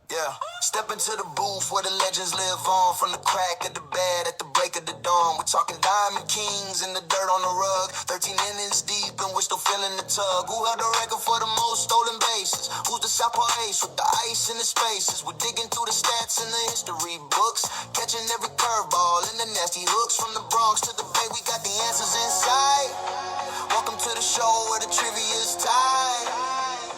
Yeah, step into the booth where the legends live on. From the crack of the bed at the break of the dawn. We're talking diamond kings in the dirt on the rug. 13 innings deep and we're still feeling the tug. Who held the record for the most stolen bases? Who's the Southpaw ace with the ice in the spaces? We're digging through the stats in the history books. Catching every curveball and the nasty hooks. From the Bronx to the Bay, we got the answers inside. Welcome to the show where the trivia is tied.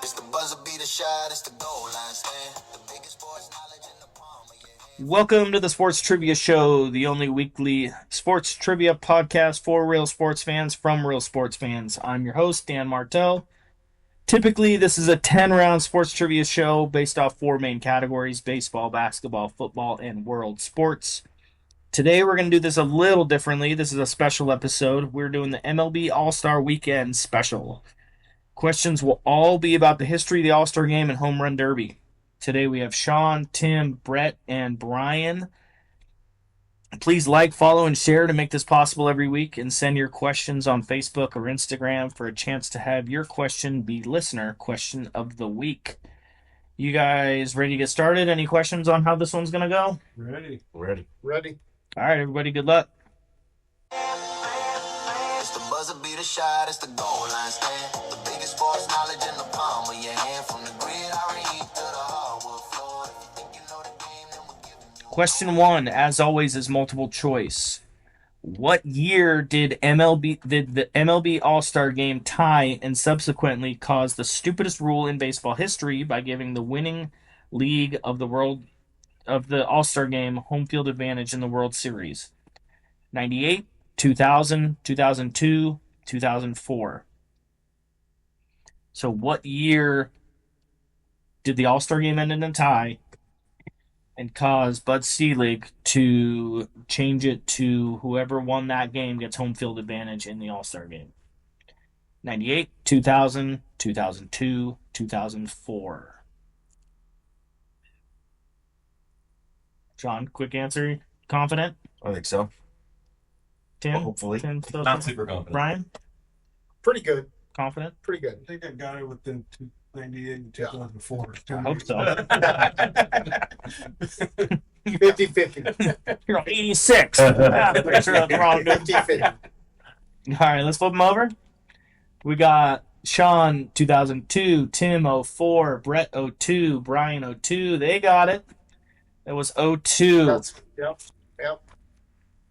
It's the buzzer beater shot, it's the goal line stand. The biggest sports knowledge in the palm of your hand. Welcome to the Sports Trivia Show, the only weekly sports trivia podcast for real sports fans from real sports fans. I'm your host, Dan Martel. Typically, this is a 10-round sports trivia show based off four main categories: baseball, basketball, football, and world sports. Today, we're going to do this a little differently. This is a special episode. We're doing the MLB All-Star Weekend special. Questions will all be about the history of the All-Star Game and Home Run Derby. Today we have Sean, Tim, Brett, and Brian. Please like, follow, and share to make this possible every week, and send your questions on Facebook or Instagram for a chance to have your question be listener question of the week. You guys ready to get started? Any questions on how this one's going to go? Ready. All right, everybody, good luck. It's the buzzer beater shot, it's the goal line stand. The biggest sports knowledge in the palm of your hand. From the gridiron heat to the hardwood floor. If you think you know the game, then we're giving you Question 1, as always, is multiple choice. What year did the MLB All-Star Game tie and subsequently cause the stupidest rule in baseball history by giving the winning league of the All-Star Game home field advantage in the World Series? 98, 2000, 2002, 2004. So what year did the All-Star Game end in a tie and cause Bud Selig to change it to whoever won that game gets home field advantage in the All-Star Game? 98, 2000, 2002, 2004. John, quick answer. Confident? I think so. Tim? Well, hopefully. Tim, Not super confident. Brian? Pretty good. Confident? Pretty good. I think I got it within 98 and 2004. I hope so. 50-50. You're on 86. I'm pretty sure that's wrong. 50-50. All right, let's flip them over. We got Sean 2002, Tim 04, Brett 02, Brian 02. They got it. It was 02. Yep.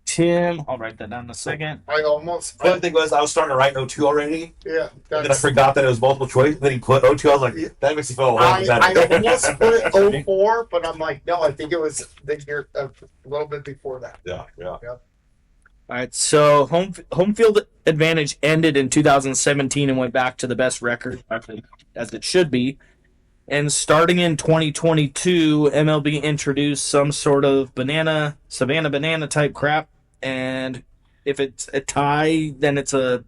Tim, I'll write that down in a second. I almost The put, thing was, I was starting to write 02 already, yeah. and then I forgot that it was multiple choice. Then he put 02. I was like, that makes me feel a little I better. almost put 04, but I'm like, no, I think it was the year a little bit before that. Yeah. All right, so home field advantage ended in 2017 and went back to the best record, actually, as it should be. And starting in 2022, MLB introduced some sort of Savannah banana type crap. And if it's a tie, then it's a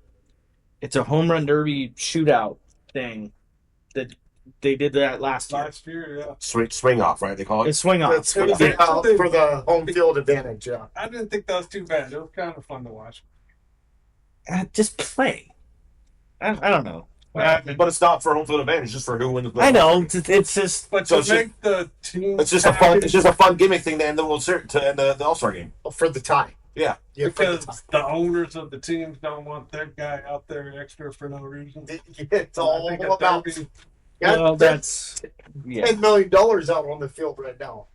home run derby shootout thing. That they did that last year. Last year, yeah. Swing off, right? They call it. It's swing off. That's for the home field advantage, yeah. I didn't think that was too bad. It was kind of fun to watch. Just play. I don't know. But it's not for home field advantage, just for who wins. I know. It's just. But So to it's just- make the team It's just a fun. It's just a fun gimmick thing to end the World Series, to end the All-Star Game. For the tie. Yeah. Yeah, for the because tie. the owners of the teams don't want that guy out there extra for no reason. It's all I think about a derby- Well, that's. Yeah. $10 million out on the field right now.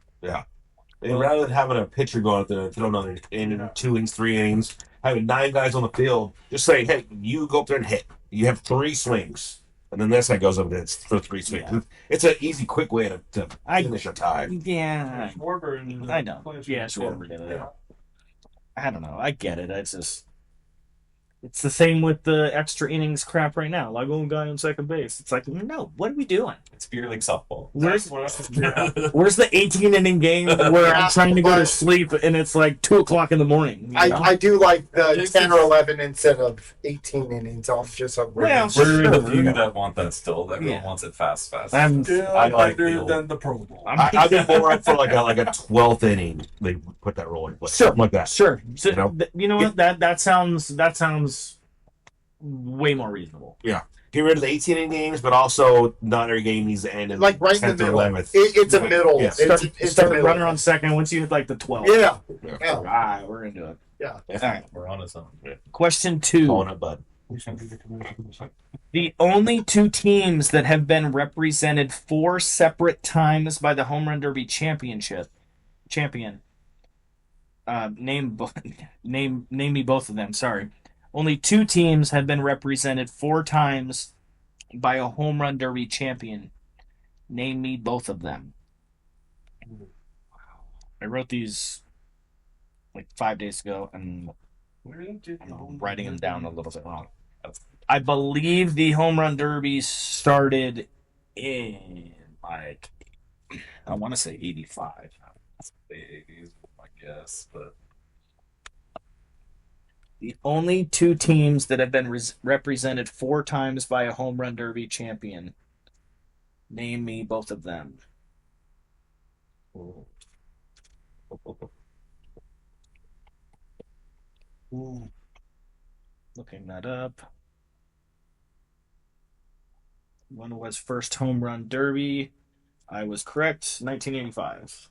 And rather than having a pitcher go out there and throw another in 2 innings, 3 innings, having 9 guys on the field, just saying, hey, you go up there and hit. You have 3 swings. And then this guy goes up there for 3 swings. Yeah. It's an easy, quick way to finish a tie. Yeah. Schwarber and I know. players- Yeah, Schwarber did it. I don't know. I get it. It's the same with the extra innings crap right now. Like one guy on second base. It's like, no, what are we doing? It's beer league softball. That's what I was Where's the 18-inning game where I'm trying to go to sleep and it's like 2 o'clock in the morning? You know? I do like the 10 or 11 instead of 18 innings off just a Well, We're in the Sure. few that want that still. Everyone Yeah. wants it fast. I'm still I like better the old- than the Pro Bowl. I'd be more up for like a 12th inning. They put that role in place. Sure. Something like that. sure. So, You know? you know what? That sounds way more reasonable. Yeah. get rid of the 18 inning games, but also not every game needs to end in Like right in 10th the or middle. 11th. It's a middle. Yeah. It's a Start middle. runner on second once you hit like the 12. Yeah. Yeah. Yeah. All right, we're into it. Yeah. All right. We're on to something. Question 2. Calling it bud. The only 2 teams that have been represented 4 separate times by the Home Run Derby champion. Name me both of them. Sorry. Only 2 teams have been represented 4 times by a Home Run Derby champion. Name me both of them. I wrote these like 5 days ago, and I'm writing them down a little bit wrong. I believe the Home Run Derby started in like, I want to say 85. Is my guess, but The only 2 teams that have been represented 4 times by a Home Run Derby champion. Name me both of them. Looking that up. One was first Home Run Derby. I was correct. 1985.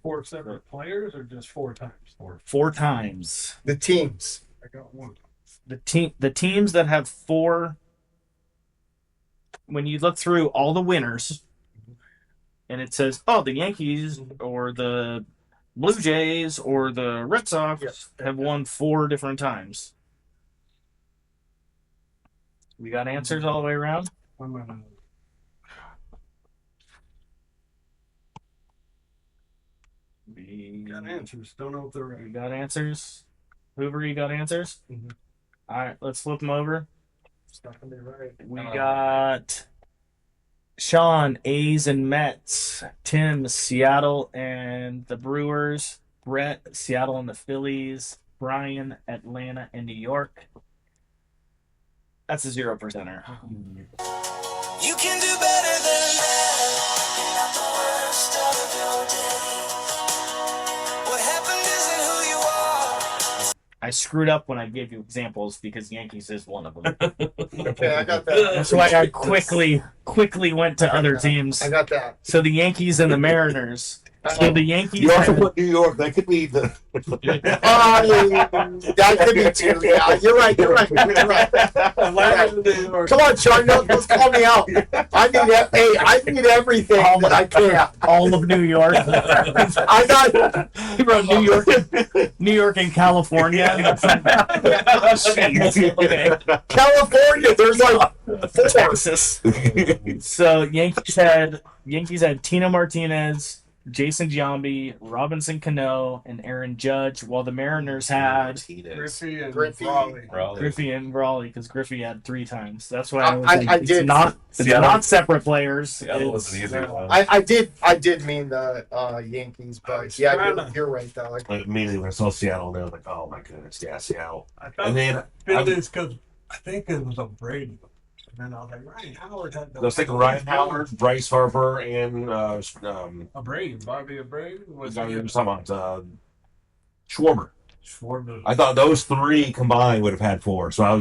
4 separate players or just 4 times? 4 times. The teams. I got one. The teams that have 4. When you look through all the winners, and it says, "Oh, the Yankees or the Blue Jays or the Red Sox Yes. have won 4 different times." We got answers all the way around. I'm gonna. We Got answers. Don't know if they're We right. got answers. Hoover, you got answers? Mhm. All right, let's flip them over. It's not gonna be right. We got Sean, A's and Mets. Tim, Seattle and the Brewers. Brett, Seattle and the Phillies. Brian, Atlanta and New York. That's a 0%er. You can do better than that. You're not the worst of your days. What happened isn't who you are. I screwed up when I gave you examples because Yankees is one of them. Okay, I got that. That's why I quickly went to other teams. I got that. So the Yankees and the Mariners. So the Yankees You also had- put New York. That could be the. That could be too. Yeah, you're right. You're right. You're right. Come on, Sean. Let's call me out. I need that. Hey, I need everything that I can. all of New York. I got. He wrote New York and California. Okay. California. There's like 4. Texas. So Yankees had Tino Martinez, Jason Giambi, Robinson Cano, and Aaron Judge, while the Mariners had Griffey and Griffey. Raleigh. Griffey and Brawley, because Griffey had 3 times. That's why I was I like, it's did. not Seattle- separate players. Seattle was an It's- easy one. I did mean the Yankees, but yeah, you're right though. Like, Immediately when I saw Seattle, they were like, "Oh my goodness, yeah, Seattle." I thought And then Phillies because I think it was a Brady. And then I was like, Ryan Howard had I was thinking Ryan Howard, Bryce Harper, and a Brady, Bobby Brady. Was he I'm talking about Schwarber. Schwarber? I thought those 3 combined would have had 4. So that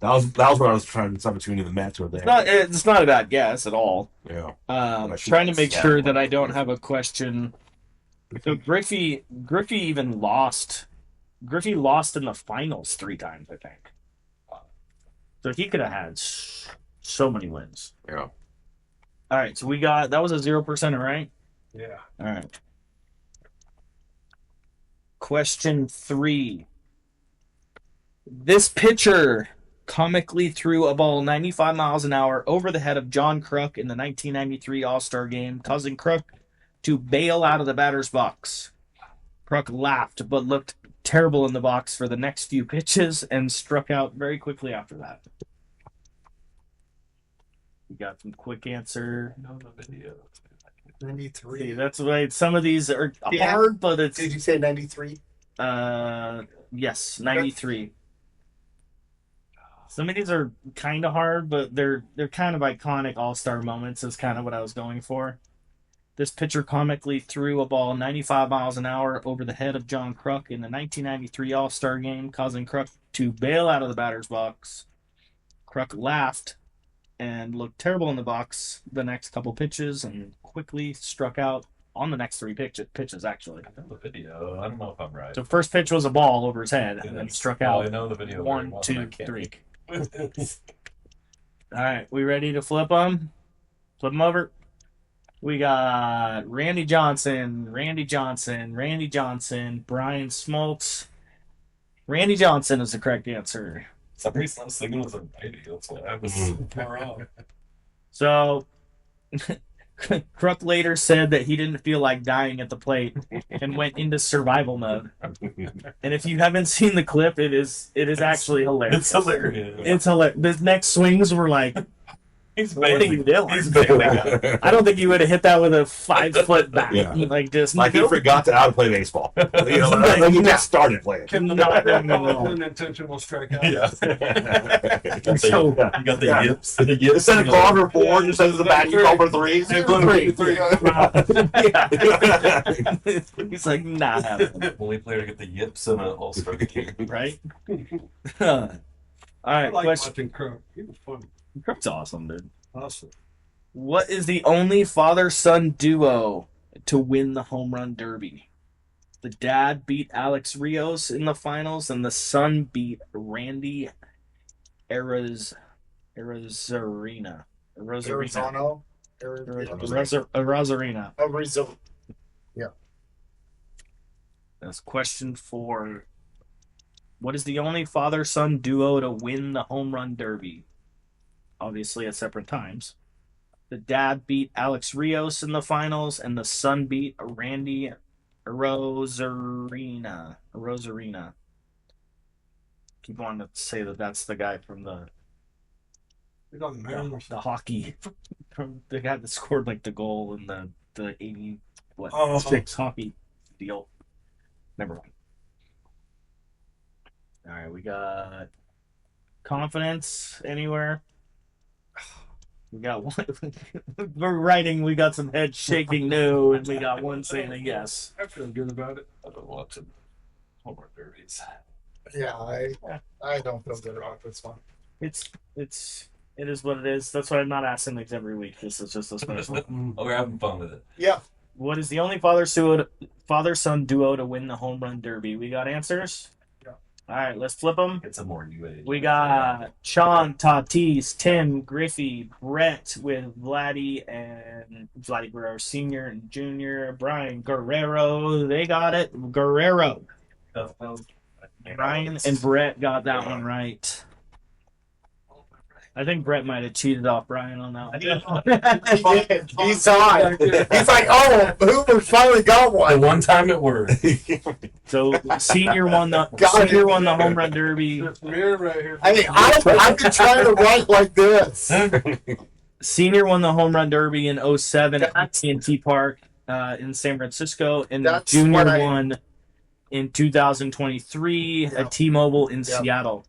was what I was trying to decide between the Mets or there. it's not a bad guess at all. Yeah. Trying to make sure that I don't have a question. So Griffey even lost. Griffey lost in the finals 3 times, I think. So he could have had so many wins. Yeah. All right, so that was a 0%, right? Yeah. All right. Question 3. This pitcher comically threw a ball 95 miles an hour over the head of John Kruk in the 1993 All-Star game, causing Kruk to bail out of the batter's box. Kruk laughed, but looked terrible in the box for the next few pitches and struck out very quickly after that. We got some quick answer. No, the video. 93. See, that's why some of these are Yeah. hard, but it's Did you say 93? yes, 93. Some of these are kind of hard, but they're kind of iconic all-star moments is kind of what I was going for. This pitcher comically threw a ball 95 miles an hour over the head of John Kruk in the 1993 All-Star game, causing Kruk to bail out of the batter's box. Kruk laughed and looked terrible in the box the next couple pitches and quickly struck out on the next three pitches, actually. I know the video. I don't know if I'm right. So first pitch was a ball over his head and then struck out. I know the video. One, very well, two, and I can't three. think. All right, we ready to flip them? Flip them over. We got Randy Johnson, Brian Smoltz. Randy Johnson is the correct answer. Some reason I was thinking it was a righty. That's why I was far out. So, Kruk later said that he didn't feel like dying at the plate and went into survival mode. And if you haven't seen the clip, it is actually hilarious. It's hilarious. It's hilarious. The next swings were like, He's what are you doing? He's bailing out. I don't think you would have hit that with a 5-foot bat. Yeah. Like just Like he forgot to how to play baseball. You know, like he just started playing. Not doing it at That was all. an intentional strikeout. Yeah. So- You got the yips. The yips. Instead of calling for four, just says the back, you call for threes. Yeah. He's like, not having it, Only player to get the yips in an All-Star game. right? All I right, like question. watching Kruk. He was funny. Kruk's awesome, dude. Awesome. What is the only father-son duo to win the home run derby? The dad beat Alex Rios in the finals, and the son beat Randy Arozarena. Arizona. Arozarena. Arizona. That's question 4. What is the only father-son duo to win the home run derby? Obviously at separate times. The dad beat Alex Rios in the finals, and the son beat Randy Arozarena. Keep wanting to say that that's the guy from the It doesn't matter. hockey. From the guy that scored like the goal in the 6 hockey deal. Never mind. All right, we got confidence anywhere. We got one. We're writing. We got some head shaking no, and we got one saying a yes. I feel good about it. I've been watching home run derbies. Yeah, I don't feel good about this one. It is what it is. That's why I'm not asking these every week. This is just a special. Oh, we're having fun with it. Yeah. What is the only father-son duo to win the home run derby? We got answers? Yeah. All right, let's flip them. It's a more new age. We got Sean, Tatis, Tim, Griffey, Brett with Vladdy and Vladdy Guerrero Sr. and Jr., Brian Guerrero. They got it. Guerrero. Brian and Brett got that one right. I think Brett might have cheated off Brian on that one. He did. He saw it. He's like, oh, Hoover finally got The one. one time it worked. So Senior won the home run derby. This mirror right here. I mean, I've been trying to write like this. Senior won the home run derby in 07 at AT&T Park in San Francisco, and That's Junior what I- won in 2023 at T-Mobile in Seattle.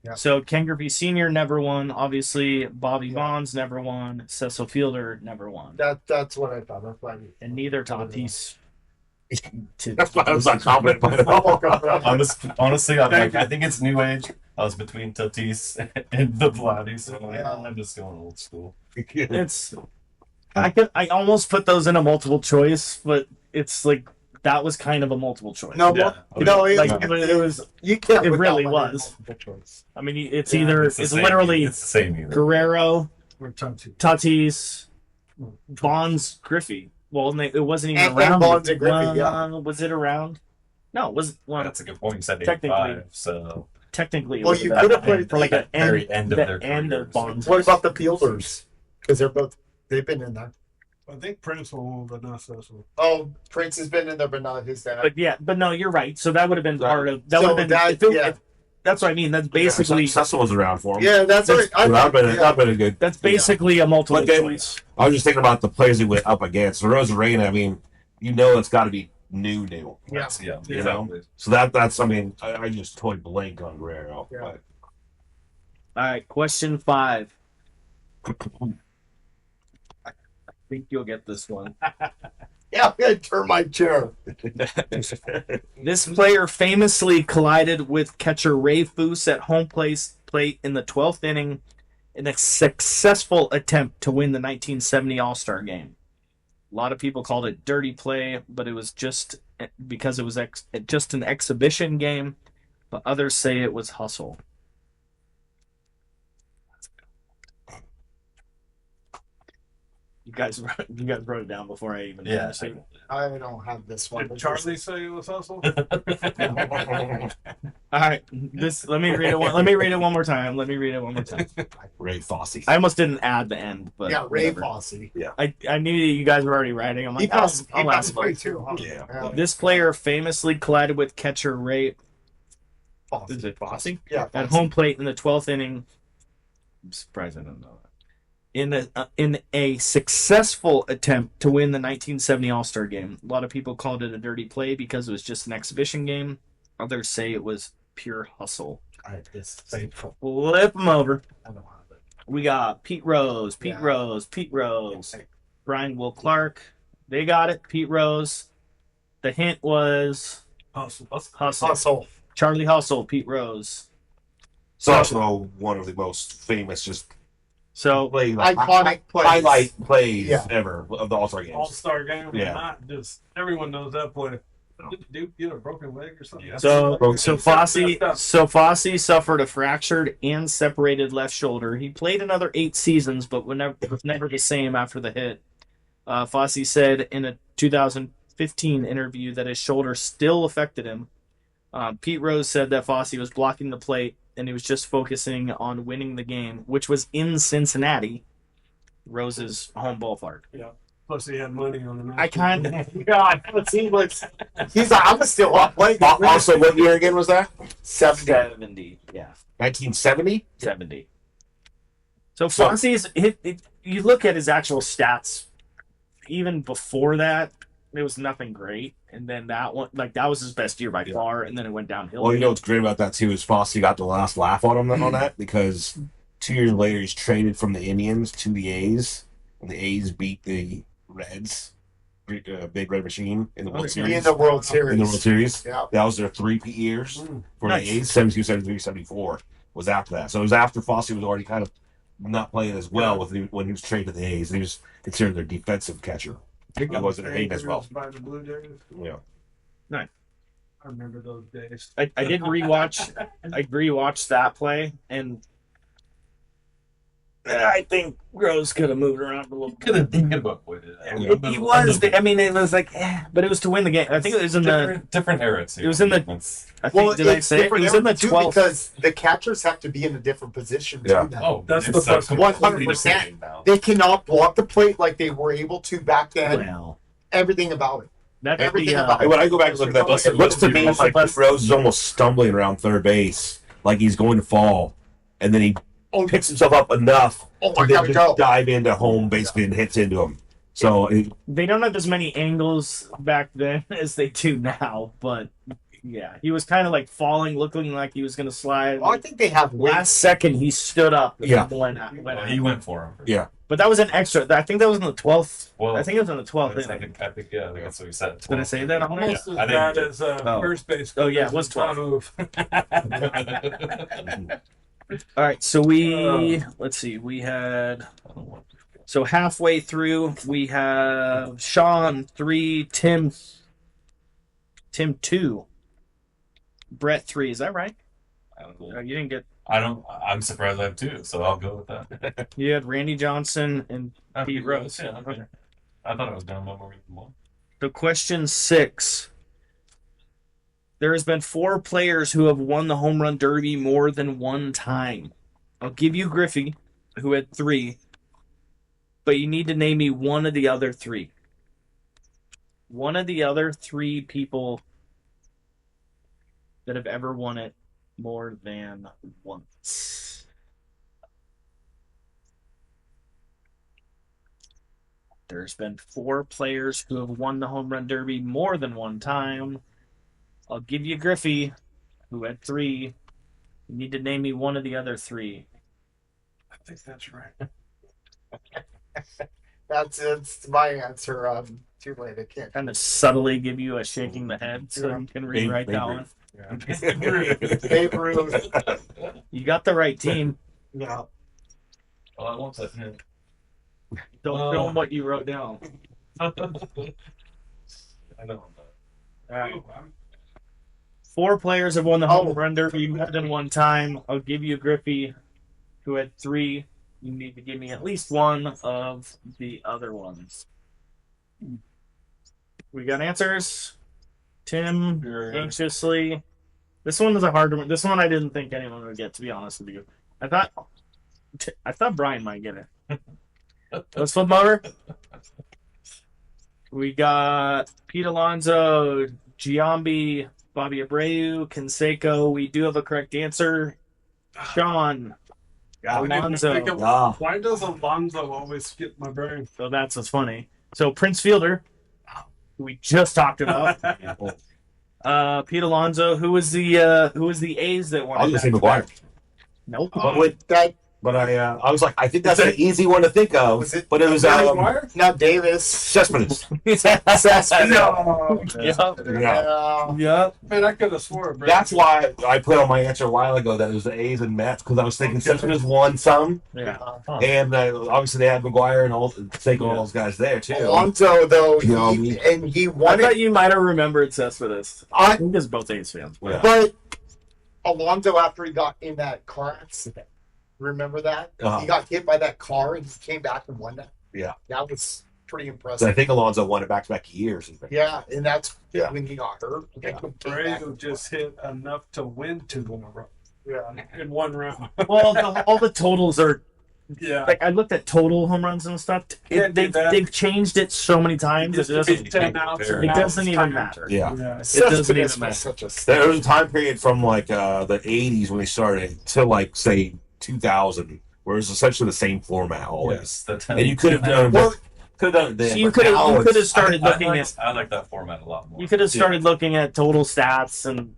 Yeah. So Ken Griffey Sr. never won. Obviously, Bobby Bonds never won. Cecil Fielder never won. That's what I thought. That's why. And neither Tatis. That's why I was not confident by it all. Honestly, I think it's new age. I was between Tatis and the Vladdy, so I'm just going old school. It's I almost put those in a multiple choice, but it's like that was kind of a multiple choice. No, Yeah. no, Like it was. you can't. it put really that one in was. multiple choice. I mean, it's Yeah, either It's the it's same literally either. It's the same either. Guerrero, We're touching. Tatis, Bonds, Griffey. Well, it wasn't even And around. Bonds and Griffey, yeah. Was it around? No, it was well, That's a good point. You said Technically. 85, so technically. It Well, was you at could have the played end, for like at an the very end, end of the their end of careers. Bonds. What about the fielders? Because they've been in there. I think Prince will win, but not Cecil. Oh, Prince has been in there, but not his dad. But no, you're right. So that would have been part of that. So Would have been that- if it- yeah. if- that's what I mean. That's basically Cecil was around for him. Yeah, that's right. That'd been a good. that's basically a multiple But then- choice. I was just thinking about the players he went up against. The Rosarena, I mean, it's got to be new. Yeah. yeah, You know? So that's I mean, I just totally blanked on Guerrero. Yeah. But All right, question 5. I think you'll get this one. Yeah, I'm gonna turn my chair. This player famously collided with catcher Ray Foose at home plate in the 12th inning in a successful attempt to win the 1970 All-Star game. A lot of people called it dirty play, but it was just because it was just an exhibition game. But others say it was hustle. You guys wrote it down before I even Yeah. finished it. I don't have this one. Did Charlie say it was hustle? All right, let me read it. Let me read it one more time. Ray Fosse. I almost didn't add the end, but Yeah, Ray whatever. Fosse. I knew you guys were already writing. I'm He like, passed I'll ask away him. too, huh? Yeah. This player famously collided with catcher Ray. Fosse. Is it Fosse? Yeah, At Fosse. home plate in the 12th inning. I'm surprised I don't know that. In a successful attempt to win the 1970 All-Star game. A lot of people called it a dirty play because it was just an exhibition game. Others say it was pure hustle. All right, this. Flip them over. I don't have it. We got Pete Rose, Brian Will Clark. They got it. Pete Rose. The hint was Hustle. Hustle. Charlie Hustle, Pete Rose. It's also one of the most famous So Iconic plays. highlight plays Yeah. ever of the All-Star games. All-Star game. Yeah. Not just everyone knows that play. Did Duke get a broken leg or something? So Fosse. Fosse suffered a fractured and separated left shoulder. He played another 8 seasons, but was never the same after the hit. Fosse said in a 2015 interview that his shoulder still affected him. Pete Rose said that Fosse was blocking the plate and he was just focusing on winning the game, which was in Cincinnati, Rose's home ballpark. Yeah. Plus he had money on the match. I kind of God, he was. He's like, I'm still up late. Also, what year again was that? 70, yeah. 1970? 70. So Fosse you look at his actual stats, even before that, it was nothing great. And then that one, that was his best year by far, and then it went downhill. Well, you know what's great about that, too, is Fosse got the last laugh on him on that because 2 years later he's traded from the Indians to the A's, and the A's beat the Reds, Big Red Machine, in the World Series. In the World Series. In the World Series. Yeah. That was their 3-peat years for Nice. the A's. 72, 73, 74 was after that. So it was after Fosse was already kind of not playing as well when he was traded to the A's. He was considered their defensive catcher. He wasn't a A's as well. By the Blue Jays. Yeah. I remember those days. I did rewatch that play, and I think Rose could have moved around a little bit. Could have been about with it. He was. I mean, it was like, but it was to win the game. I think it was in the. different era too. It was in the. I think, did I say it? It was in the 12th. Because the catchers have to be in a different position too. Yeah. Now. That's it's the first a one. completely 100%. different game now. They cannot block the plate like they were able to back then. Well, Everything about it. that's Everything the. about When I go back and look at that, it looks to me like Rose is almost stumbling around third base, like he's going to fall, and then he Oh, picks himself up enough oh I to gotta then go. just dive into home basically and hits into him. So They don't have as many angles back then as they do now, but yeah, he was kind of like falling, looking like he was going to slide. Well, I think they have Last second, he stood up. And Yeah. went out. He went for him. yeah, But that was an extra. I think that was in the 12th. Well, I think it was in the 12th. I think yeah, that's what he said. Did I say that on there? Almost as I think bad he did. as Oh. first base. Oh, yeah, it was 12. Move. All right, so let's see. We had so halfway through we have Sean 3, Tim 2, Brett 3. Is that right? I don't know. You didn't get. I'm surprised I have 2, so I'll go with that. You had Randy Johnson and Pete Rose. Yeah, okay. I thought I was down by more than one. So question 6. There has been 4 players who have won the home run derby more than one time. I'll give you Griffey, who had 3, but you need to name me one of the other 3. One of the other 3 people that have ever won it more than once. There's been 4 players who have won the home run derby more than one time. I'll give you Griffey, who had 3. You need to name me one of the other 3. I think that's right. It's my answer. Too late. I can't. Kind of subtly give you a shaking the head so you can rewrite that one. Babe Ruth. You got the right team. Yeah. Oh, I want that hint. Don't show them what you wrote down. I know. All right. 4 players have won the home run derby more than one time. I'll give you Griffey, who had 3. You need to give me at least one of the other ones. We got answers. Tim, anxiously. This one is a hard one. This one I didn't think anyone would get, to be honest with you. I thought Brian might get it. Let's flip over. We got Pete Alonso, Giambi, Bobby Abreu, Canseco. We do have a correct answer. Sean, Alonso. Why does Alonso always skip my brain? So that's what's funny. So Prince Fielder, who we just talked about. Pete Alonso, who was the A's that won? I was going to say McGuire. Nope. But with that, I was like, I think that's an easy one to think of. But it was not Davis. Cespedes. No. Yeah. Man, I could have swore. That's why I put on my answer a while ago that it was the A's and Mets, because I was thinking Cespedes won some, Yeah. and obviously they had McGuire and all those guys there too. Alonso, though, he I won thought it. you might have remembered Cespedes. I think it's both A's fans. Yeah. But Alonso, after he got in that car accident, remember that? He got hit by that car and he came back and won that. Yeah. That was pretty So impressive. I think Alonso won it back-to-back years. Yeah, and that's Yeah. when he got hurt. I think Abreu just hit enough to win 2 in a row. Yeah. In 1 round. Well, all the totals are Yeah. like I looked at total home runs and stuff. They've changed it so many times. It doesn't. 10 outs. It doesn't even matter. Yeah. Yeah. It doesn't even Cespedes matter. was such a There was a time period from like the 80s when they started to like say 2000, where it was essentially the same format always. Yes, the 10. And you could have done it then. So you but could now have it's- started looking at. I like that format a lot more. You could have started looking at total stats and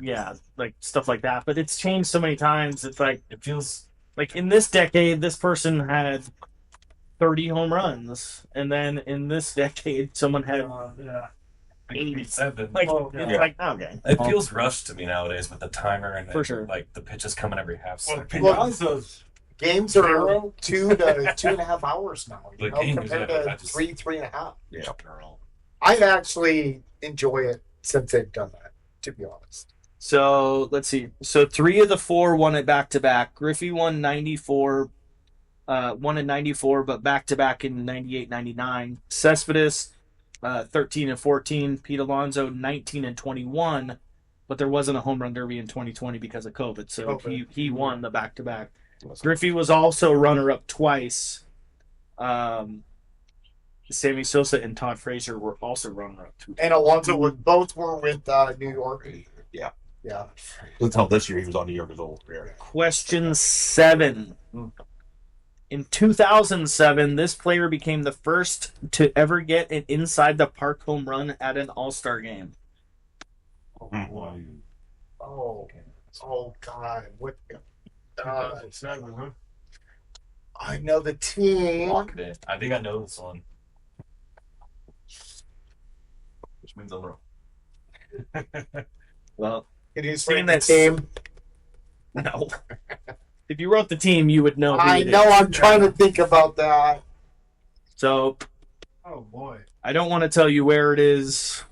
like stuff like that. But it's changed so many times. It's like It feels like in this decade, this person had 30 home runs, and then in this decade, someone had Yeah. 87. like Oh, it's yeah. like okay. It feels rushed to me nowadays with the timer and For sure. like the pitches coming every half Well, second. Alonso's games are 2 to 2.5 hours now. You The know, games, compared yeah, to I just- 3.5. Yeah. I actually enjoy it since they've done that, to be honest. So let's see. So 3 of the 4 won it back to back. Griffey won 94, won in 94, but back to back in 98, 99. Cespedes 13 and 14. Pete Alonso 19 and 21, but there wasn't a home run derby in 2020 because of COVID. So he won the back to back. Griffey was also runner up twice. Sammy Sosa and Todd Frazier were also runner up. And Alonso both were with New York. Yeah. Yeah. Until this year, he was on New York as old. Question 7. In 2007, this player became the first to ever get an inside the park home run at an All-Star game. Oh God. What? 2007, huh? I know the team. I think I know this one. Which means I'm wrong. Well, Can you Seeing explain the that- team? no. If you wrote the team, you would know. Who I it know. is. I'm trying to think about that. So Oh, boy. I don't want to tell you where it is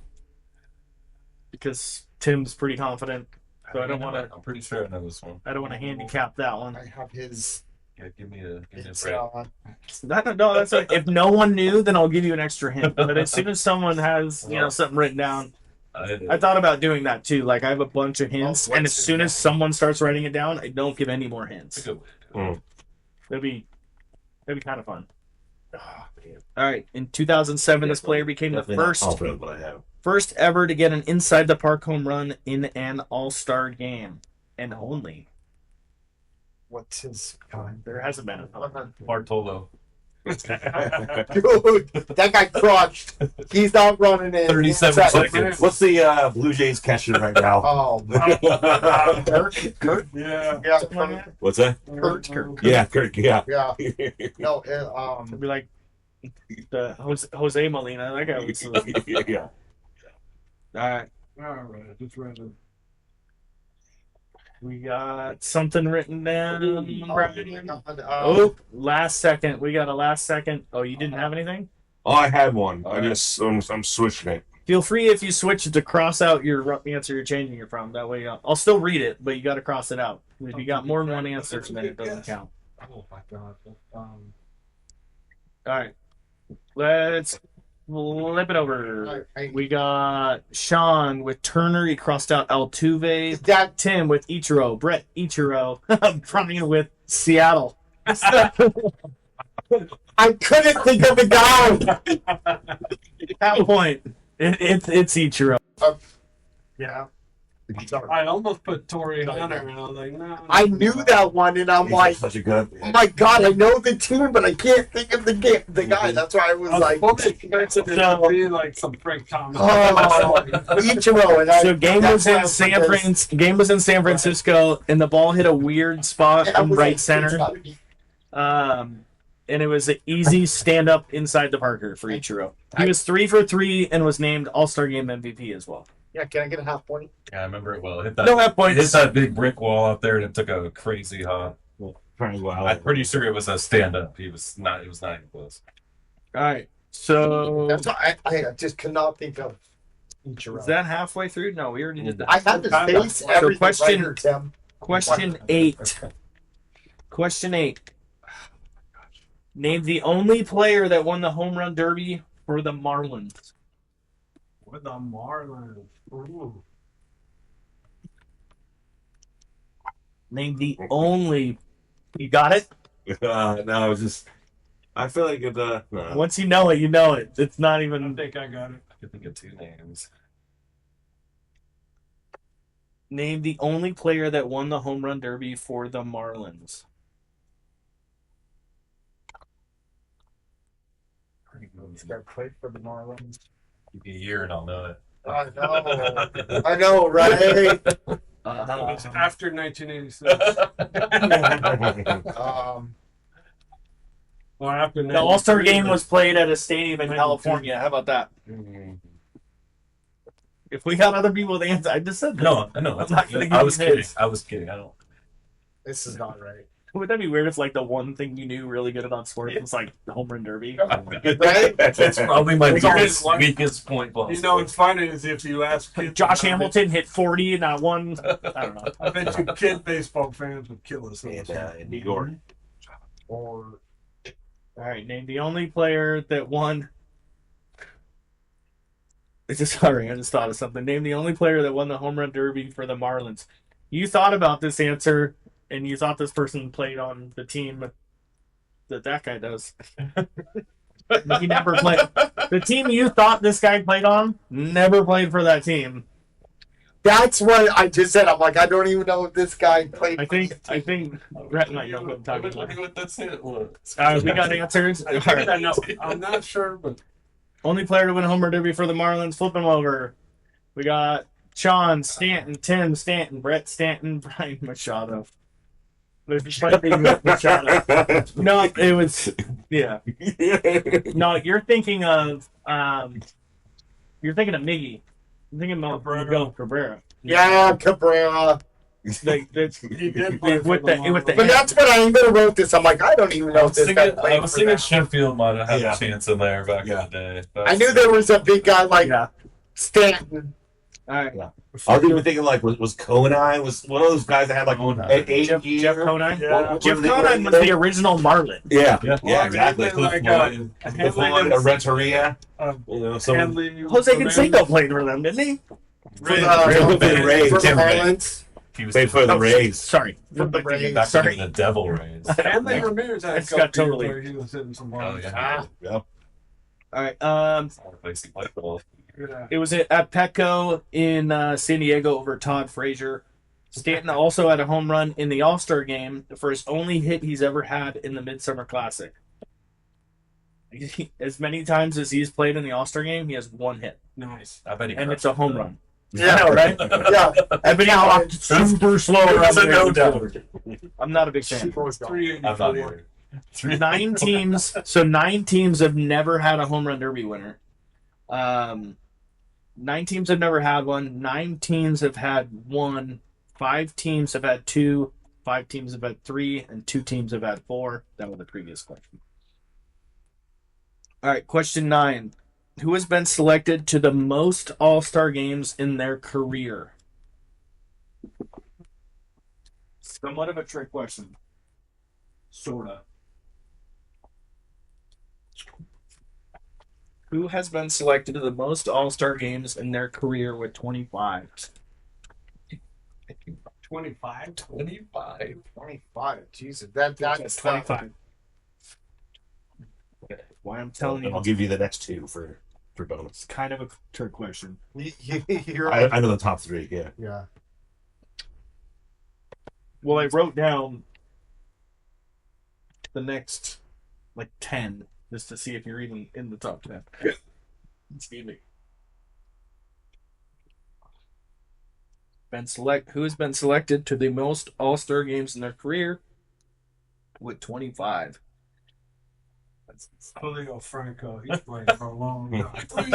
because Tim's pretty confident. So I don't want to. I'm pretty sure I know this one. I don't want to handicap that one. I have his. Yeah, give me a It's, break. No, that's okay. If no one knew, then I'll give you an extra hint. But as soon as someone has something written down, I thought about doing that too. Like I have a bunch of hints, and as soon as someone starts writing it down, I don't give any more hints. It's a good way to do it. That'd be kind of fun. All right. In 2007, this player became the first ever to get an inside the park home run in an All-Star game, and only. What's his kind? There hasn't been a Bartolo. Dude, that guy crushed. He's not running in 37 seconds. What's the Blue Jays catching right now? Oh, Kurt? Yeah. Yeah, What's that? Kurt. Yeah, Kirk. Yeah. Yeah. No, It'd be like The Jose Molina. That guy was. Yeah. All right. All right, just random. We got something written down. Brian. Oh, Last second. We got a last second. Oh, you didn't have anything? Oh, I had one. I'm switching it. Feel free if you switch it to cross out your answer you're changing it from. That way, I'll still read it, but you got to cross it out. If you got more than one answer, then it doesn't count. Oh my god. All right. Let's flip it over. We got Sean with Turner. He crossed out Altuve. that Tim with Ichiro. Brett Ichiro. Brian with Seattle. I couldn't think of the guy. Half point. It's Ichiro. Yeah. I almost put Torrey Hunter, and I was like, no. I knew that one, and I'm like, Such a good. oh my god, I know the team, but I can't think of the guy. That's why I was like, fully expecting it to be like some Frank Thomas. oh, Ichiro. And So game was in San Francisco, and the ball hit a weird spot in right center. And it was an easy stand up inside the Parker for Ichiro. He was 3 for 3 and was named All-Star Game MVP as well. Yeah, can I get a half point? Yeah, I remember it well. It hit that, No half it points. hit that big brick wall out there, and it took a crazy hot. Pretty well. I'm pretty sure it was a stand up. It was not even close. All right. So That's why I just cannot think of Ichiro. is that halfway through? No, we already did that. I had the face, everything question- right here, Tim. Question 8. Question 8. Name the only player that won the home run derby for the Marlins. With the Marlins. Ooh. Name the only. You got it? No, it's just. I feel like it. No. Once you know it, you know it. It's not I even. think I got it. I could think of 2 names. Name the only player that won the home run derby for the Marlins. This guy played for the Marlins. Give me a year and I'll know it. I know. I know, right? It was after 1986. Or after The All-Star game was played at a stadium in California. How about that? If we got other people to answer, I just said that. No, I know. I'm not gonna give I you was kidding. hints. I was kidding. I don't. This is not right. Would that be weird if, like, the one thing you knew really good about sports was, like, the home run derby? Right? That's probably my It's always weakest point. You know, what's funny is if you ask kids, Josh Hamilton hit 40 and not one. I don't know. I bet you kid baseball fans would kill us. In New York. Or, all right, name the only player that won. It's just sorry, I just thought of something. Name the only player that won the home run derby for the Marlins. You thought about this answer, and you thought this person played on the team that guy does. He never played. The team you thought this guy played on never played for that team. That's what I just said. I'm like, I don't even know if this guy played. I think Brett might know what I'm talking about. That's it. Look. All right, we got answers. All right. I know. I'm not sure, but Only player to win a home run derby for the Marlins. Flip them over. We got Sean Stanton, Tim Stanton, Brett Stanton, Brian Machado. Machado. No, it was yeah. No, you're thinking of Miggy. You're thinking of Miguel Cabrera. Yeah, Cabrera. Like, that's, he did play with for the But that's what I even wrote this. I'm like, I don't even know if this guy played I was for thinking them. Sheffield might have had Yeah. a chance in there back Yeah. in the day. I knew there was a big guy like yeah. Stanton. All right. I was even thinking like was Konai was one of those guys that had like eight Jeff Conine. Yeah. Jeff Conine was the original Marlin. Yeah, Yeah. yeah, exactly. Like, Cliff Floyd, a Renteria, you know, someone. Hanley, Jose Canseco played for them, didn't he? For Real big Rays. for the Tim Ray. Marlins. He was Played for the Rays. Sorry. For the Rays. back Sorry. in the Devil Rays. Hanley Ramirez had a That's got couple totally- where he was hitting some Oh balls. yeah. Yep. All right. Place to play ball. Yeah. It was at Petco in San Diego over Todd Frazier. Stanton also had a home run in the All-Star game for his only hit he's ever had in the Midsummer Classic. As many times as he's played in the All-Star game, he has one hit, Nice. I bet he and crushed it's a it, home though. run. Yeah, I know, right? Yeah. I bet he walked super slow around That's a there. no doubt. I'm not a big fan. I'm not either. 9 teams. So 9 teams have never had a home run derby winner. 9 teams have never had one. 9 teams have had 1. 5 teams have had 2. 5 teams have had 3, and 2 teams have had 4. That was the previous question. All right, question 9. Who has been selected to the most All-Star games in their career? Somewhat of a trick question. Sorta. Who has been selected to the most All-Star games in their career with 25? 25. 25. 25. Jesus, that's 25. Why I'm telling And I'll you, give you the next 2 for bonus. it's kind of a trick question. You're I know the top 3. Yeah. yeah. Well, I wrote down the next, 10, just to see if you're even in the top 10. Excuse me. Who has been selected to the most All-Star games in their career with 25? Julio Franco. He's played for a long time.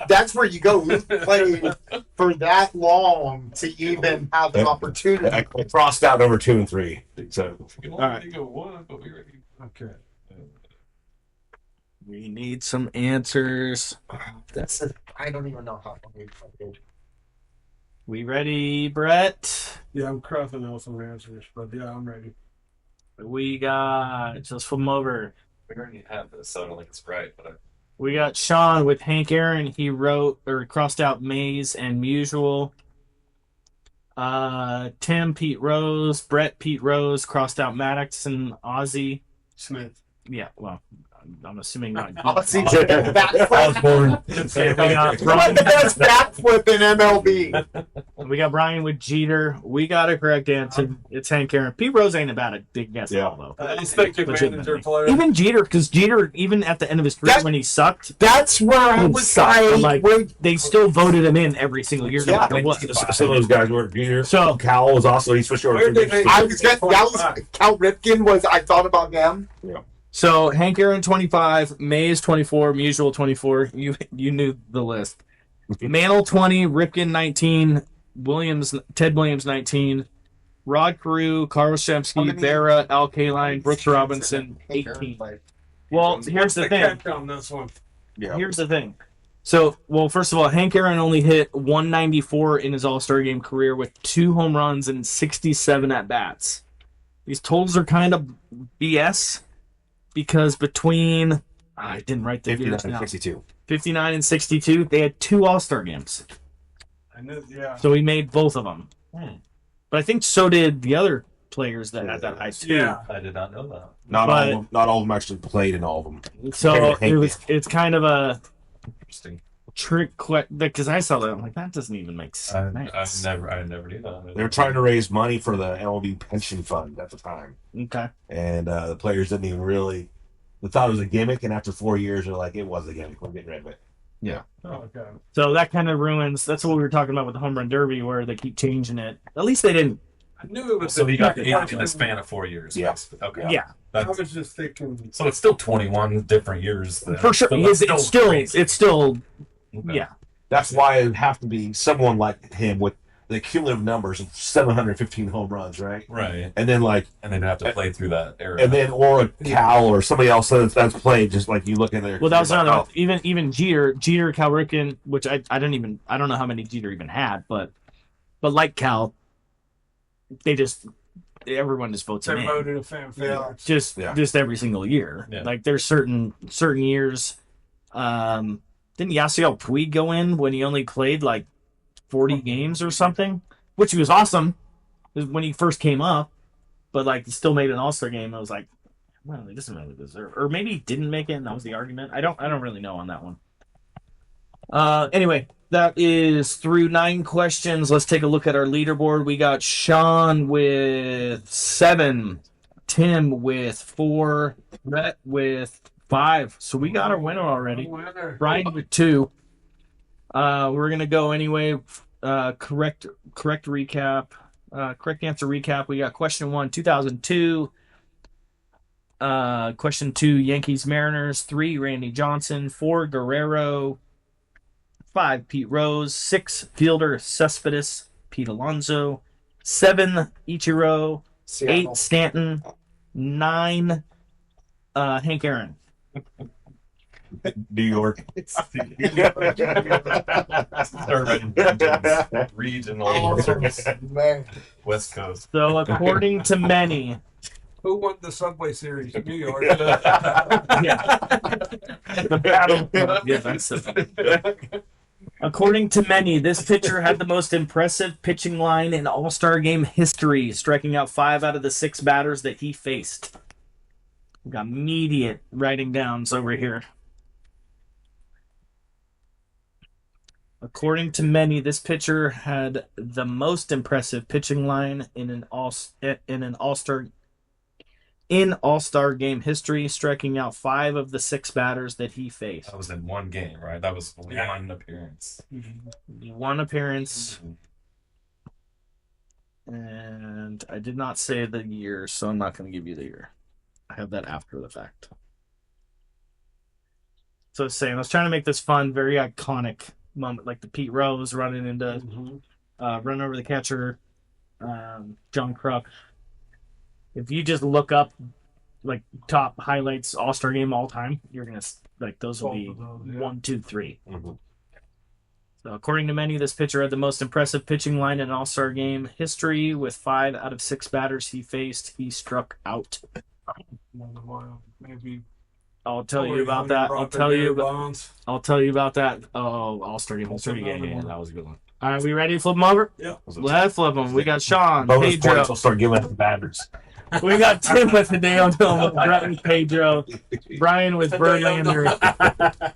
That's where you go. Who's played for that long to even have an opportunity? I crossed out number 2 and 3. So You can All only right. think of one, but we already. Okay. We need some answers. I don't even know how long we played. We ready, Brett? Yeah, I'm crossing out some answers, but yeah, I'm ready. We got, just flip 'em over. We already have this, so I don't think it's right. But We got Sean with Hank Aaron. He wrote or crossed out Mays and Musial. Tim, Pete Rose. Brett, Pete Rose. Crossed out Maddox and Ozzy. Smith. Yeah, well, I'm assuming not. Ozzy Osborne. Okay, we got What Brian. the best backflip in MLB? We got Brian with Jeter. We got a correct answer. It's Hank Aaron. Pete Rose ain't about a big guess at all, though. Effective manager player. Even Jeter, even at the end of his career when he sucked, That's where I he was sucked. like, They still voted him in every single year. No Yeah. matter what. Some of those guys were Peter. So Cal was also, he switched over. Where did they- I was that was Cal Ripken was. I thought about him. So Hank Aaron 25, Mays 24, Musial 24. You knew the list. Mantle 20, Ripken 19, Ted Williams 19, Rod Carew, Carl Shemsky, Vera, Al Kaline, Brooks Robinson 18. Well, here's the thing. Catch on this one. Yeah. Here's the thing. So, first of all, Hank Aaron only hit 194 in his All-Star game career with 2 home runs and 67 at bats. These totals are kind of BS. Because between, I didn't write the 59 years and down. 62. 59 and 62, they had 2 All-Star games. I knew, yeah. So he made both of them. But I think so did the other players that had that high too. Yeah. I did not know that. Not all of them actually played in all of them. So it's kind of a Interesting. trick because I saw that. I'm like, that doesn't even make sense. I never knew that. They were trying to raise money for the MLB pension fund at the time. Okay. And the players didn't even really, they thought it was a gimmick. And after 4 years, they're like, it was a gimmick. We're getting rid of it. Yeah. Oh, okay. So that kind of ruins. That's what we were talking about with the home run derby, where they keep changing it. At least they didn't. I knew it was. So he got 8 in the span of 4 years. Yeah. Okay. Yeah, I was just thinking. So it's still 21 different years. Then. for sure. So It's that's still. crazy. It's still. Okay. Yeah. That's why it would have to be someone like him with the cumulative numbers of 715 home runs, right? Right. And then And they'd have to play through that era. and then or a Cal or somebody else that's played just like you look in there. Well, that was you're another like, one. Even Jeter, Cal Ripken, which I don't know how many Jeter even had, but like Cal, everyone just votes him They in. voted a fan favorite. Just every single year. Yeah. Like there's certain years. Didn't Yasiel Puig go in when he only played like 40 games or something, which was awesome when he first came up, but like he still made an All-Star game. I was like, well, he doesn't really deserve, or maybe he didn't make it, and that was the argument. I don't really know on that one. Anyway, that is through 9 questions. Let's take a look at our leaderboard. We got Sean with 7, Tim with 4, Brett with 5. So we got our winner already. Winner. Brian with 2. We're gonna go anyway. Correct recap. Correct answer recap. We got question 1, 2002. Question 2, Yankees Mariners. 3, Randy Johnson. 4, Guerrero. 5, Pete Rose. 6, fielder Cespedes, Pete Alonso. 7, Ichiro. Seattle. 8, Stanton. 9, Hank Aaron. New York. Regional. Man. West Coast. So, according to many, Who won the Subway Series? New York. the battle. Yeah, that's it. According to many, this pitcher had the most impressive pitching line in All-Star game history, striking out 5 out of the 6 batters that he faced. We got immediate writing downs over here. According to many, this pitcher had the most impressive pitching line in All-Star game history, striking out 5 of the 6 batters that he faced. That was in one game, right? That was one appearance. One appearance. And I did not say the year, so I'm not going to give you the year. I have that after the fact. So I was saying, I was trying to make this fun, very iconic moment, like the Pete Rose running into, run over the catcher, John Kruk. If you just look up, like, top highlights All-Star game all time, you're going to, like, those will be 1, 2, 3. Mhm. So according to many, this pitcher had the most impressive pitching line in All-Star game history. With 5 out of 6 batters he faced, he struck out. Maybe. I'll tell you about that. I'll tell you about that. Oh, All-Star game history. Yeah, that was a good one. All right, we ready to flip them over? Yeah. Let's flip them. We got Sean, Bonus Pedro. points will start giving out the batters. We got Tim with Hideo Nomo, Brett and Pedro, Brian with Verlander.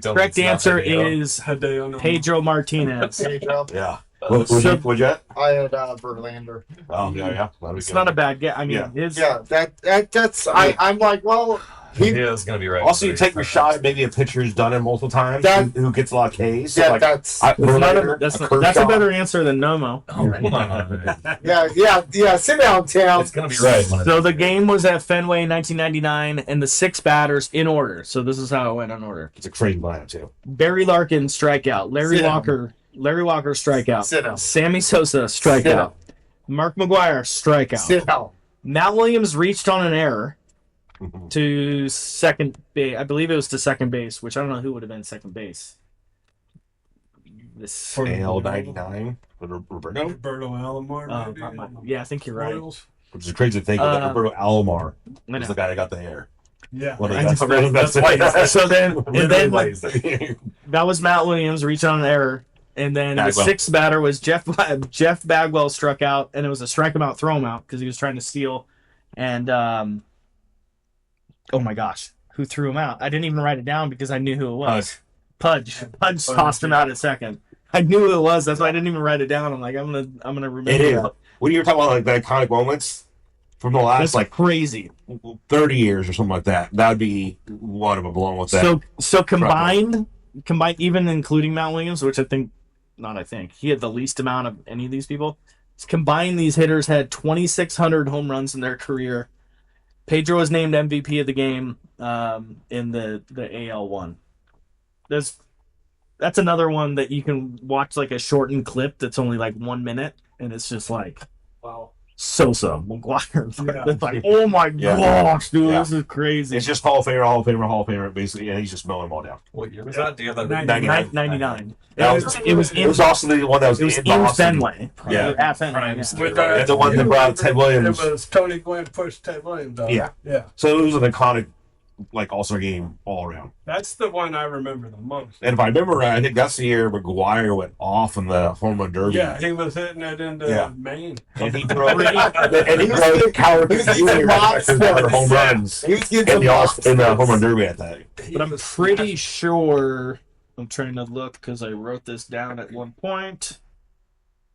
Correct answer is Pedro Martinez. Pedro. Yeah. What'd you at? I had Verlander. Oh, yeah. It's not a bad guess. I mean, Yeah. his Yeah, that's. I'm like, well, Yeah, it's gonna be right. Also, you take your shot. Maybe a pitcher's done it multiple times. That- who gets a lot of Ks. So yeah, like, that's. that's Kershaw. a better answer than Nomo. Oh, come on. Yeah. Sit down, Tim. It's gonna be right. So the game was at Fenway in 1999, and the 6 batters in order. So this is how it went in order: It's a crazy lineup too. Barry Larkin, strikeout. Larry Sit down. Walker, strikeout. Sit down. Sammy Sosa, Sit down. strikeout. Mark McGuire, strikeout. Sit down. Matt Williams reached on an error Mhm. to second base. I believe it was to second base, which I don't know who would have been second base. This, AL 99 with Roberto, Roberto Alomar. Maybe. yeah, I think you're right. Royals. which is crazy to think of. That Roberto Alomar I was know. the guy that got the hair. Yeah. Well, I just- So then that was Matt Williams reaching on an error, and then the Bagwell. 6th batter was Jeff Bagwell struck out, and it was a strike him out, throw him out because he was trying to steal, and oh my gosh, who threw him out? I didn't even write it down because I knew who it was. Pudge tossed him out at second. I knew who it was. That's why I didn't even write it down. I'm like, I'm gonna remember. It is. that. When you were talking about like the iconic moments from the last That's like crazy. 30 years or something like that, that would be one of them along with that. So combined, even including Matt Williams, which he had the least amount of any of these people. Combined, these hitters had 2,600 home runs in their career. Pedro was named MVP of the game in the AL one. That's another one that you can watch like a shortened clip that's only like 1 minute, and it's just like, Wow. Sosa, McGuire. Yeah. It's like, oh my Yeah. gosh, dude, Yeah. this is crazy. It's just Hall of Famer, basically, and he's just mowing them all down. What year was that? Do you have that? 99. 99. That It was It was also the one that was, It was in in Boston. Fenway. Yeah. At Fenway. Prime Yeah. Steve. And the one that brought Ted Williams. It was Tony Gwynn pushed Ted Williams out. Yeah. Yeah. So it was an iconic, like, All-Star game all around. That's the one I remember the most. And if I remember right, I think that's the year McGuire went off in the home run derby. Yeah, he was hitting it into Yeah. Maine. And he drove Howard Jr. home runs He was getting in some in the home run derby at that. But I'm pretty sure. I'm trying to look because I wrote this down at one point.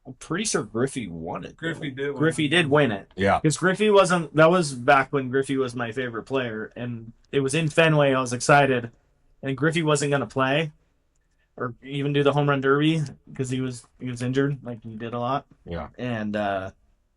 I'm pretty sure Griffey won it. Griffey did. Griffey did win it. Yeah. Because Griffey wasn't. That was back when Griffey was my favorite player, and it was in Fenway. I was excited, and Griffey wasn't going to play, or even do the home run derby because he was injured, like he did a lot. Yeah. And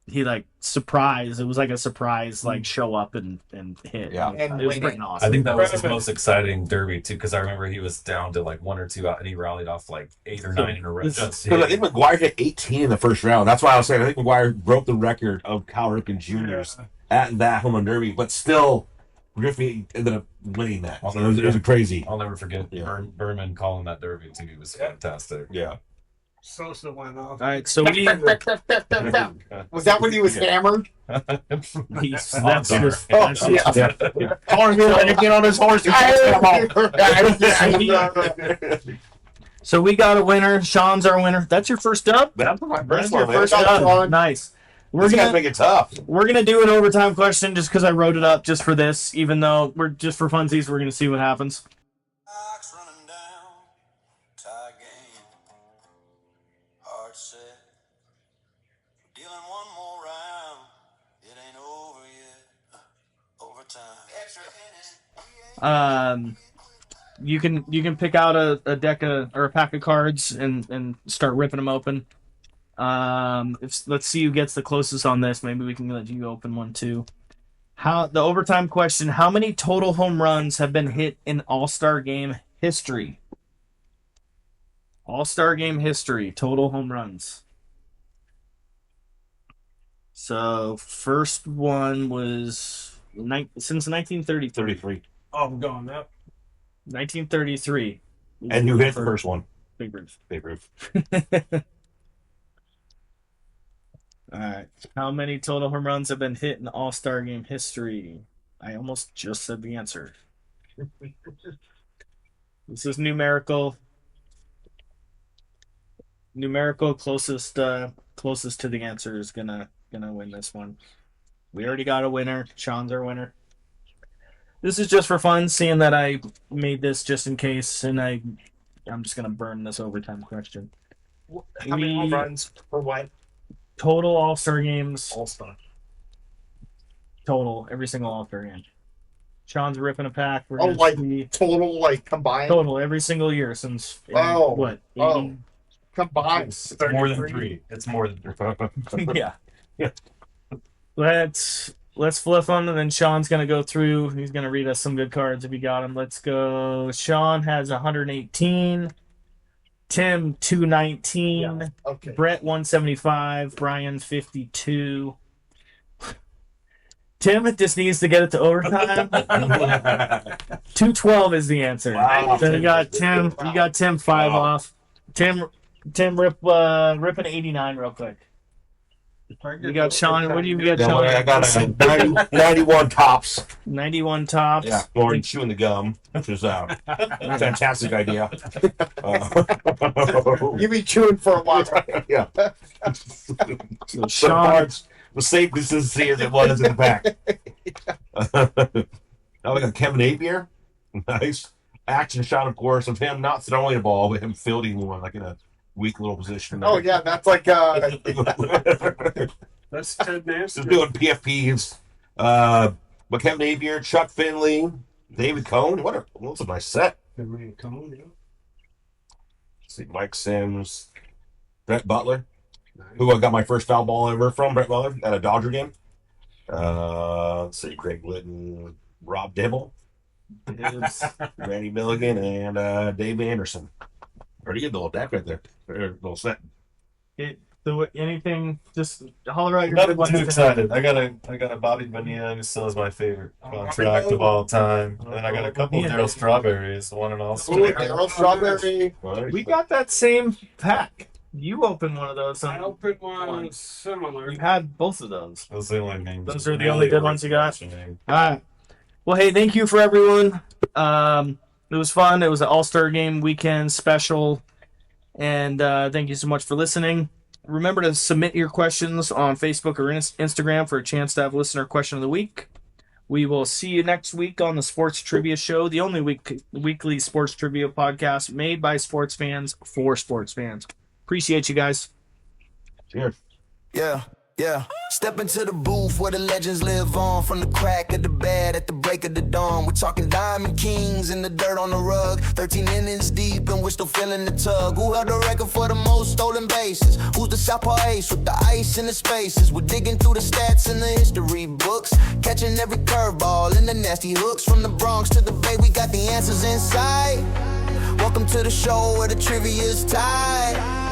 he like surprised. It was like a surprise, like show up and hit. Yeah. And It was winning. pretty awesome. I think that was his most exciting derby too, because I remember he was down to like 1 or 2 out, and he rallied off like 8 or 9 in a row. Just Because I hitting. think McGuire hit 18 in the first round. That's why I was saying I think McGuire broke the record of Cal Ripken Jr.'s at that home run derby, but still Griffey ended up winning that. So it was a crazy. I'll never forget Berman calling that derby too. It was fantastic. Yeah. Sosa went off. All right, so we Was that when he was hammered? that's All-Star. just Oh, that's just- yeah. calling me like to get on his horse. So we got a winner. Sean's our winner. That's your first dub. That's my That's first your one, man. first Sean. dub. Nice. We're These guys gonna make it tough. do an overtime question just because I wrote it up just for this. Even though we're just for funsies, we're gonna see what happens. Clock's running down, tie game, hard set. Dealing one more round, it ain't over yet. Overtime. Extra inning. You can pick out a deck of, or a pack of cards and start ripping them open. Let's see who gets the closest on this. Maybe we can let you open one too. The overtime question: how many total home runs have been hit in All-Star game history? All-Star game history, total home runs. So first one was since 1933. 33. Oh, I'm going up. 1933. And who hit the first one? Big Bruce. Babe Ruth. All right. How many total home runs have been hit in All-Star game history? I almost just said the answer. This is numerical. Numerical closest to the answer is gonna win this one. We already got a winner. Sean's our winner. This is just for fun, seeing that I made this just in case, and I'm just gonna burn this overtime question. How many home runs for what? Total All-Star games. All-Star. Total, every single All-Star game. Sean's ripping a pack. We're Oh, gonna like see total, like combined? total every single year since Oh, what? oh. 80? Combined. It's more than 3. It's more than 3. Yeah. Let's flip them, and then Sean's gonna go through. He's gonna read us some good cards if you got them. Let's go. Sean has 118. Tim 219. Yeah. Okay. Brett 175. Brian 52. Tim, it just needs to get it to overtime. 212 is the answer. Wow. So you got Tim. You got Tim 5 Wow. off. Tim rip an 89 real quick. You got Sean. What do you got, Yeah, Sean? I got a 91 tops. 91 tops. Yeah, Lauren chewing the gum, which is a fantastic idea. You be chewing for a while. Yeah. So Sean Sean, was safe consistency as it was in the back. Now we got Kevin Abier. Nice action shot, of course, of him not throwing a ball, but him fielding one like in a weak little position. Oh yeah, that's like That's Ted Nasty. Just doing PFPs. But Kevin Abier, Chuck Finley, David Cohn. What's a nice set. Cone, yeah. Let's see, Mike Sims, Brett Butler, who I got my first foul ball ever from, Brett Butler, at a Dodger game. Let's see, Craig Litton, Rob Dibble, Randy Milligan, and Dave Anderson. Pretty good little deck right there. Little set. anything? Just holler out your Not good ones. too excited. I got a Bobby Bonilla, who still is my favorite contract of all time. And then I got a couple of Daryl Strawberries, one and all. Ooh, Daryl Strawberry. We got that same pack. You opened one of those. I opened one similar. You had both of those. Those are the only names. Those are the only good ones you got? All right. Well, hey, thank you for everyone. It was fun. It was an All-Star Game weekend special. And thank you so much for listening. Remember to submit your questions on Facebook or Instagram for a chance to have listener question of the week. We will see you next week on the Sports Trivia Show, the only weekly sports trivia podcast made by sports fans for sports fans. Appreciate you guys. Cheers. Yeah. Yeah. Step into the booth where the legends live on. From the crack of the bed at the break of the dawn. We're talking diamond kings in the dirt on the rug. 13 innings deep and we're still feeling the tug. Who held the record for the most stolen bases? Who's the southpaw ace with the ice in the spaces? We're digging through the stats in the history books, catching every curveball and the nasty hooks. From the Bronx to the Bay, we got the answers inside. Welcome to the show where the trivia's tied.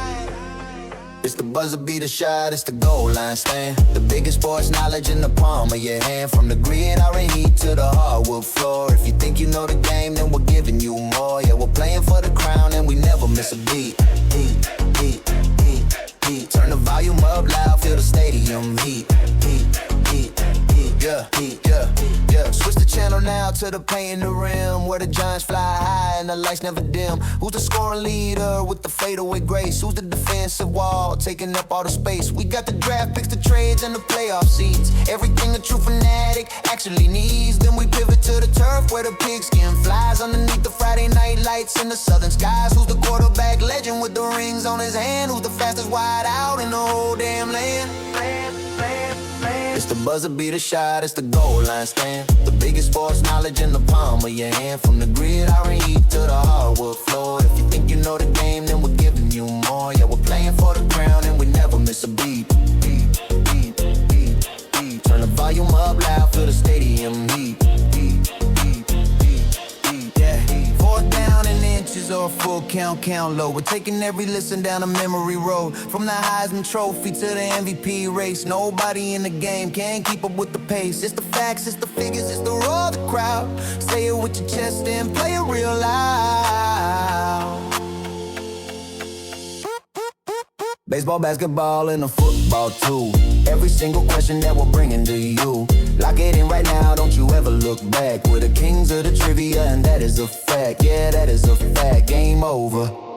It's the buzzer beater shot, it's the goal line stand. The biggest sports knowledge in the palm of your hand. From the gridiron heat to the hardwood floor. If you think you know the game, then we're giving you more. Yeah, we're playing for the crown and we never miss a beat. Heat, heat, heat, heat. Turn the volume up loud, feel the stadium heat. Heat, heat, heat, yeah, heat, yeah, yeah. Switch the channel now to the paint in the rim, where the giants fly high and the lights never dim. Who's the scoring leader with the fadeaway grace? Who's the defensive wall taking up all the space? We got the draft picks, the trades, and the playoff seeds. Everything a true fanatic actually needs. Then we pivot to the turf where the pigskin flies underneath the Friday night lights in the southern skies. Who's the quarterback legend with the rings on his hand? Who's the fastest wide out in the whole damn land? It's the buzzer beater shot, it's the goal line stand. The biggest sports knowledge in the palm of your hand. From the gridiron heat to the hardwood floor. If you think you know the game, then we're giving you more. Yeah, we're playing for the crown and we never miss a beat. Beat, beat, beat, beat. Turn the volume up loud, feel the stadium heat. Beat, beat, beat, beat, yeah. Fourth down and inches or full count low. We're taking every listen down a memory road. From the Heisman Trophy to the MVP race. Nobody in the game can keep up with the pace. It's the facts, it's the figures, it's the roar of the crowd. Say it with your chest and play it real loud. Baseball, basketball, and a football too. Every single question that we're bringing to you. Lock it in right now, don't you ever look back. We're the kings of the trivia and that is a fact. Yeah, that is a fact. Game over.